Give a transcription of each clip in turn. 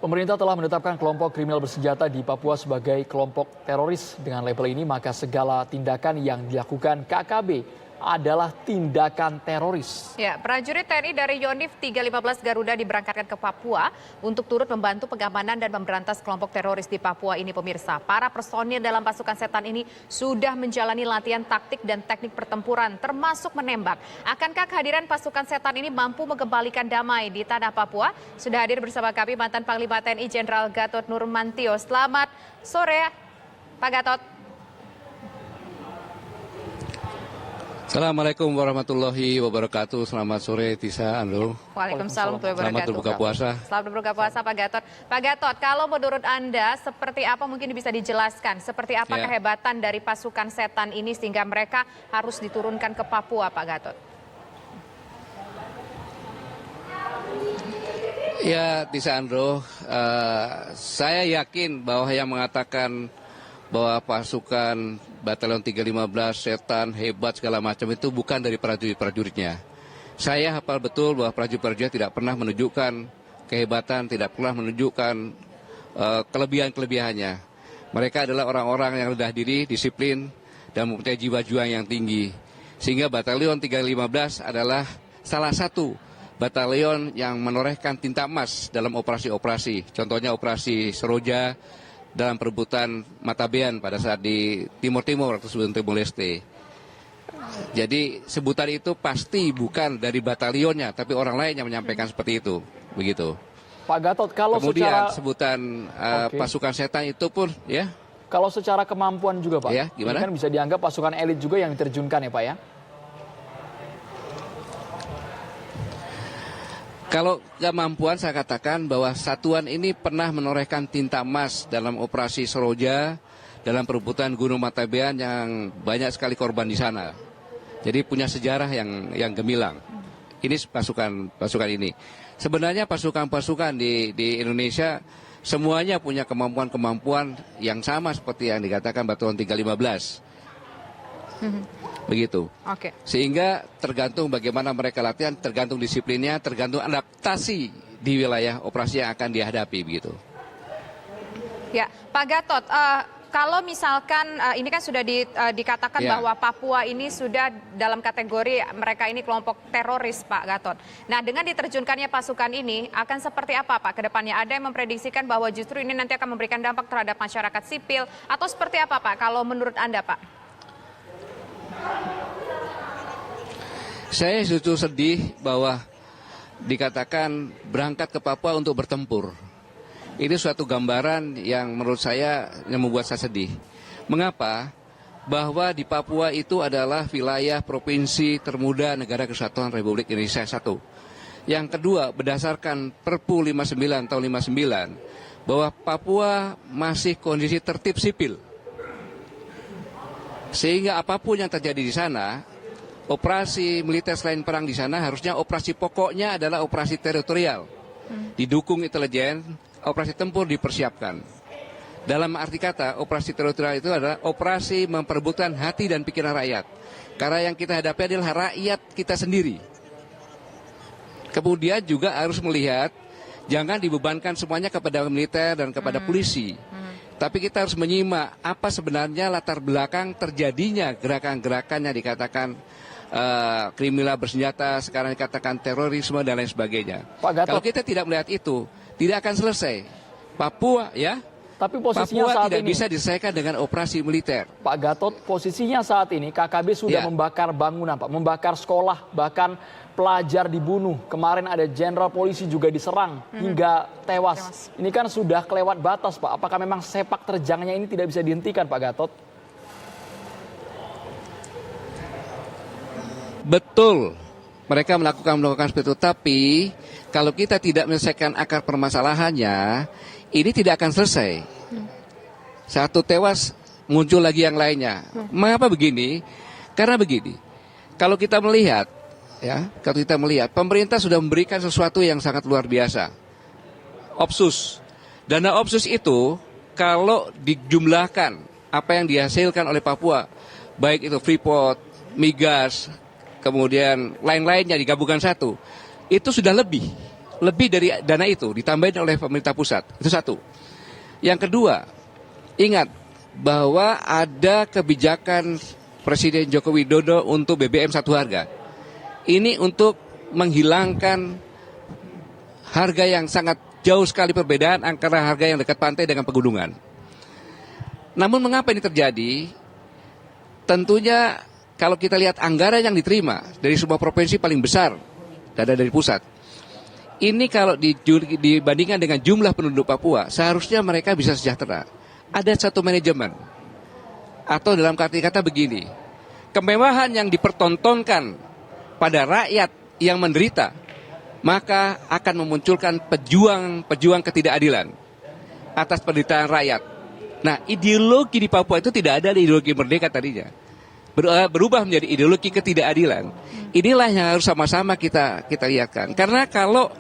Pemerintah telah menetapkan kelompok kriminal bersenjata di Papua sebagai kelompok teroris. Dengan label ini, maka segala tindakan yang dilakukan KKB adalah tindakan teroris. Ya, prajurit TNI dari Yonif 315 Garuda diberangkatkan ke Papua untuk turut membantu pengamanan dan memberantas kelompok teroris di Papua ini, pemirsa. Para personil dalam pasukan setan ini sudah menjalani latihan taktik dan teknik pertempuran, termasuk menembak. Akankah kehadiran pasukan setan ini mampu mengembalikan damai di tanah Papua? Sudah hadir bersama kami mantan Panglima TNI Jenderal Gatot Nurmantio. Selamat sore, Pak Gatot. Assalamualaikum warahmatullahi wabarakatuh. Selamat sore Tisa, Andro. Waalaikumsalam warahmatullahi wabarakatuh. Selamat berbuka puasa. Selamat berbuka puasa Pak Gatot. Pak Gatot, kalau menurut Anda seperti apa mungkin bisa dijelaskan? Seperti apa kehebatan dari pasukan setan ini sehingga mereka harus diturunkan ke Papua, Pak Gatot? Ya Tisa, Andro, saya yakin bahwa yang mengatakan bahwa pasukan Batalion 315 setan hebat segala macam itu bukan dari prajurit-prajuritnya. Saya hafal betul bahwa prajurit-prajurit tidak pernah menunjukkan kehebatan, tidak pernah menunjukkan kelebihan-kelebihannya. Mereka adalah orang-orang yang rendah diri, disiplin, dan mempunyai jiwa juang yang tinggi. Sehingga Batalion 315 adalah salah satu batalion yang menorehkan tinta emas dalam operasi-operasi. Contohnya operasi Seroja, dalam perebutan Matabean pada saat di Timur-Timur atau sebelum Timur Leste. Jadi sebutan itu pasti bukan dari batalionnya, tapi orang lain yang menyampaikan seperti itu, begitu. Pak Gatot, kalau kemudian secara sebutan pasukan setan itu pun, ya. Kalau secara kemampuan juga, Pak. Ya, gimana? Ini kan bisa dianggap pasukan elit juga yang diterjunkan ya, Pak ya. Kalau kemampuan saya katakan bahwa satuan ini pernah menorehkan tinta emas dalam operasi Seroja, dalam perebutan Gunung Matabean yang banyak sekali korban di sana. Jadi punya sejarah yang gemilang. Ini pasukan ini. Sebenarnya pasukan-pasukan di Indonesia semuanya punya kemampuan-kemampuan yang sama seperti yang dikatakan Batalion 315. Begitu. Sehingga tergantung bagaimana mereka latihan, tergantung disiplinnya, tergantung adaptasi di wilayah operasi yang akan dihadapi, begitu. Ya, Pak Gatot, kalau misalkan ini kan sudah dikatakan bahwa Papua ini sudah dalam kategori mereka ini kelompok teroris, Pak Gatot. Nah, dengan diterjunkannya pasukan ini akan seperti apa, Pak, ke depannya? Ada yang memprediksikan bahwa justru ini nanti akan memberikan dampak terhadap masyarakat sipil atau seperti apa, Pak, kalau menurut Anda, Pak? Saya justru sedih bahwa dikatakan berangkat ke Papua untuk bertempur. Ini suatu gambaran yang menurut saya yang membuat saya sedih. Mengapa? Bahwa di Papua itu adalah wilayah provinsi termuda Negara Kesatuan Republik Indonesia 1. Yang kedua, berdasarkan Perpu 59 tahun 59, bahwa Papua masih kondisi tertib sipil. Sehingga apapun yang terjadi di sana, operasi militer selain perang di sana harusnya operasi pokoknya adalah operasi teritorial. Didukung intelijen, operasi tempur dipersiapkan. Dalam arti kata, operasi teritorial itu adalah operasi memperebutkan hati dan pikiran rakyat. Karena yang kita hadapi adalah rakyat kita sendiri. Kemudian juga harus melihat, jangan dibebankan semuanya kepada militer dan kepada polisi. Tapi kita harus menyimak apa sebenarnya latar belakang terjadinya gerakan-gerakan yang dikatakan kriminal bersenjata, sekarang dikatakan terorisme dan lain sebagainya. Kalau kita tidak melihat itu, tidak akan selesai. Papua tapi posisinya Papua saat tidak ini bisa diselesaikan dengan operasi militer. Pak Gatot, posisinya saat ini KKB sudah membakar bangunan, Pak, membakar sekolah, bahkan pelajar dibunuh. Kemarin ada jenderal polisi juga diserang hingga tewas. Ini kan sudah kelewat batas, Pak. Apakah memang sepak terjangnya ini tidak bisa dihentikan, Pak Gatot? Betul, mereka melakukan seperti itu. Tapi kalau kita tidak menyelesaikan akar permasalahannya, ini tidak akan selesai. Satu tewas, muncul lagi yang lainnya. Mengapa begini? Karena begini, kalau kita melihat, pemerintah sudah memberikan sesuatu yang sangat luar biasa. Opsus. Dana Opsus itu, kalau dijumlahkan apa yang dihasilkan oleh Papua, baik itu Freeport, Migas, kemudian lain-lainnya digabungkan satu, itu sudah lebih lebih dari dana itu ditambahin oleh pemerintah pusat. Itu satu. Yang kedua, ingat bahwa ada kebijakan Presiden Joko Widodo untuk BBM satu harga. Ini untuk menghilangkan harga yang sangat jauh sekali perbedaan antara harga yang dekat pantai dengan pegunungan. Namun mengapa ini terjadi? Tentunya kalau kita lihat anggaran yang diterima dari sebuah provinsi paling besar, dari pusat. Ini kalau dibandingkan dengan jumlah penduduk Papua, seharusnya mereka bisa sejahtera. Ada satu manajemen. Atau dalam kata begini, kemewahan yang dipertontonkan pada rakyat yang menderita, maka akan memunculkan pejuang ketidakadilan atas penderitaan rakyat. Nah, ideologi di Papua itu tidak ada ideologi merdeka tadinya. Berubah menjadi ideologi ketidakadilan. Inilah yang harus sama-sama kita lihatkan. Karena kalau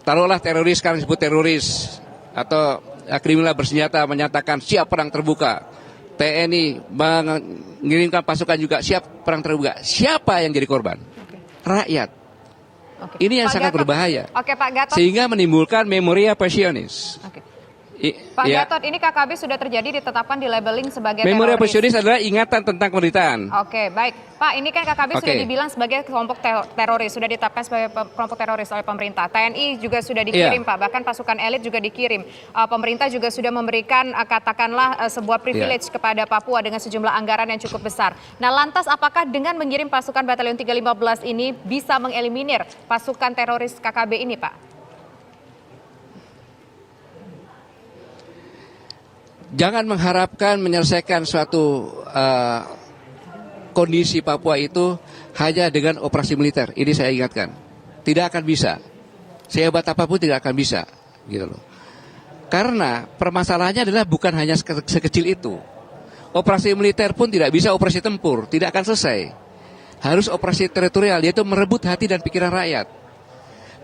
taruhlah teroris, sekarang disebut teroris, atau kriminal bersenjata menyatakan siap perang terbuka, TNI mengirimkan pasukan juga siap perang terbuka, siapa yang jadi korban? Rakyat. Ini yang sangat berbahaya. Pak Gatot. Sehingga menimbulkan memoria passionis. Pak Gatot, ini KKB sudah terjadi ditetapkan di labeling sebagai memoria teroris. passionis adalah ingatan tentang penderitaan. Oke, baik. Pak, ini kan KKB sudah dibilang sebagai kelompok teroris, sudah ditetapkan sebagai kelompok teroris oleh pemerintah. TNI juga sudah dikirim, Pak. Bahkan pasukan elit juga dikirim. Pemerintah juga sudah memberikan katakanlah sebuah privilege kepada Papua dengan sejumlah anggaran yang cukup besar. Nah, lantas apakah dengan mengirim pasukan Batalion 315 ini bisa mengeliminir pasukan teroris KKB ini, Pak? Jangan mengharapkan menyelesaikan suatu kondisi Papua itu hanya dengan operasi militer. Ini saya ingatkan. Tidak akan bisa. Sehebat apapun tidak akan bisa. Gitu loh. Karena permasalahannya adalah bukan hanya sekecil itu. Operasi militer pun tidak bisa operasi tempur. Tidak akan selesai. Harus operasi teritorial, yaitu merebut hati dan pikiran rakyat.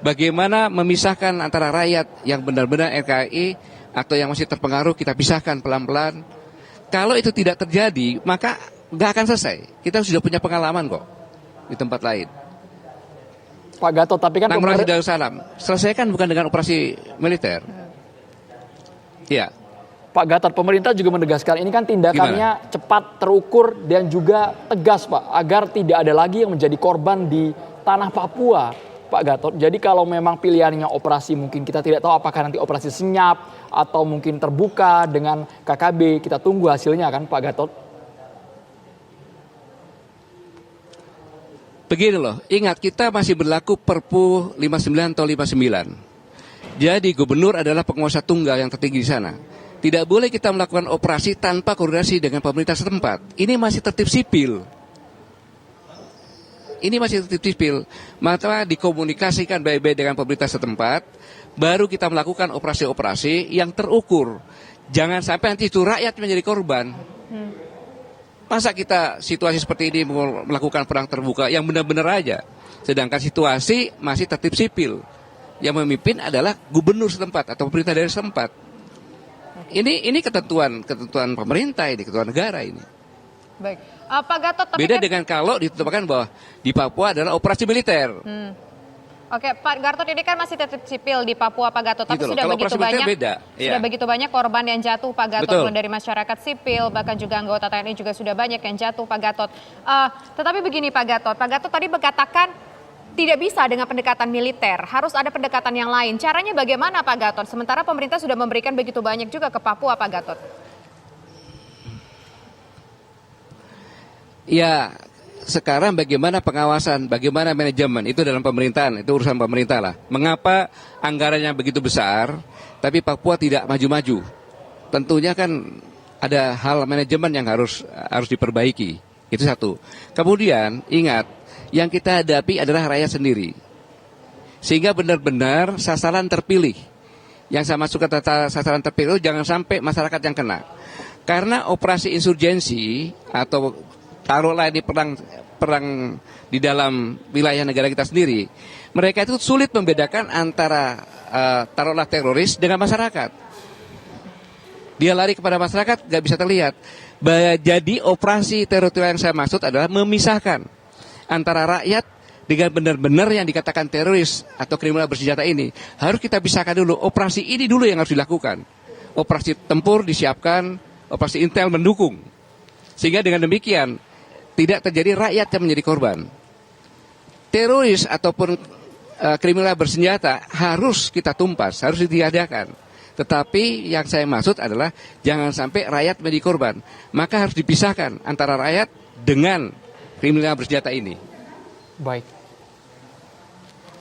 Bagaimana memisahkan antara rakyat yang benar-benar NKRI atau yang masih terpengaruh, kita pisahkan pelan-pelan. Kalau itu tidak terjadi, maka nggak akan selesai. Kita sudah punya pengalaman kok di tempat lain. Pak Gatot, tapi kan operasi Darussalam selesaikan bukan dengan operasi militer. Ya. Pak Gatot, pemerintah juga menegaskan ini kan tindakannya cepat, terukur, dan juga tegas, Pak, agar tidak ada lagi yang menjadi korban di tanah Papua. Pak Gatot, jadi kalau memang pilihannya operasi, mungkin kita tidak tahu apakah nanti operasi senyap atau mungkin terbuka dengan KKB, kita tunggu hasilnya kan Pak Gatot. Begini loh, ingat kita masih berlaku Perpu 59 atau 59. Jadi gubernur adalah penguasa tunggal yang tertinggi di sana. Tidak boleh kita melakukan operasi tanpa koordinasi dengan pemerintah setempat. Ini masih tertib sipil. Ini masih tertib sipil, maka dikomunikasikan baik-baik dengan pemerintah setempat, baru kita melakukan operasi-operasi yang terukur. Jangan sampai nanti itu rakyat menjadi korban. Masa kita situasi seperti ini melakukan perang terbuka yang benar-benar aja, sedangkan situasi masih tertib sipil. Yang memimpin adalah gubernur setempat atau pemerintah daerah setempat. Ini ketentuan pemerintah ini, ketentuan negara ini. Baik. Pak Gatot, tapi beda dengan kalau ditetapkan bahwa di Papua adalah operasi militer. Oke, Pak Gatot, ini kan masih tetap sipil di Papua, Pak Gatot, tapi gitu sudah begitu banyak, sudah begitu banyak korban yang jatuh, Pak Gatot, mulai dari masyarakat sipil, bahkan juga anggota TNI juga sudah banyak yang jatuh, Pak Gatot. Tetapi begini, Pak Gatot tadi berkatakan tidak bisa dengan pendekatan militer, harus ada pendekatan yang lain. Caranya bagaimana, Pak Gatot? Sementara pemerintah sudah memberikan begitu banyak juga ke Papua, Pak Gatot. Ya, sekarang bagaimana pengawasan, bagaimana manajemen, itu dalam pemerintahan, itu urusan pemerintah lah. Mengapa anggarannya begitu besar, tapi Papua tidak maju-maju? Tentunya kan ada hal manajemen yang harus diperbaiki. Itu satu. Kemudian, ingat, yang kita hadapi adalah rakyat sendiri. Sehingga benar-benar sasaran terpilih. Yang saya masuk ke sasaran terpilih, jangan sampai masyarakat yang kena. Karena operasi insurgensi atau taruhlah ini perang di dalam wilayah negara kita sendiri, mereka itu sulit membedakan antara taruhlah teroris dengan masyarakat. Dia lari kepada masyarakat, nggak bisa terlihat. Jadi operasi teritorial yang saya maksud adalah memisahkan antara rakyat dengan benar-benar yang dikatakan teroris atau kriminal bersenjata ini, harus kita pisahkan dulu. Operasi ini dulu yang harus dilakukan. Operasi tempur disiapkan, operasi intel mendukung. Sehingga dengan demikian, tidak terjadi rakyat yang menjadi korban. Teroris ataupun kriminal bersenjata harus kita tumpas, harus ditiadakan. Tetapi yang saya maksud adalah jangan sampai rakyat menjadi korban. Maka harus dipisahkan antara rakyat dengan kriminal bersenjata ini. Baik.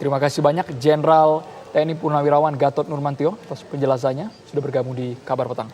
Terima kasih banyak Jenderal TNI Purnawirawan Gatot Nurmantio atas penjelasannya sudah bergabung di Kabar Petang.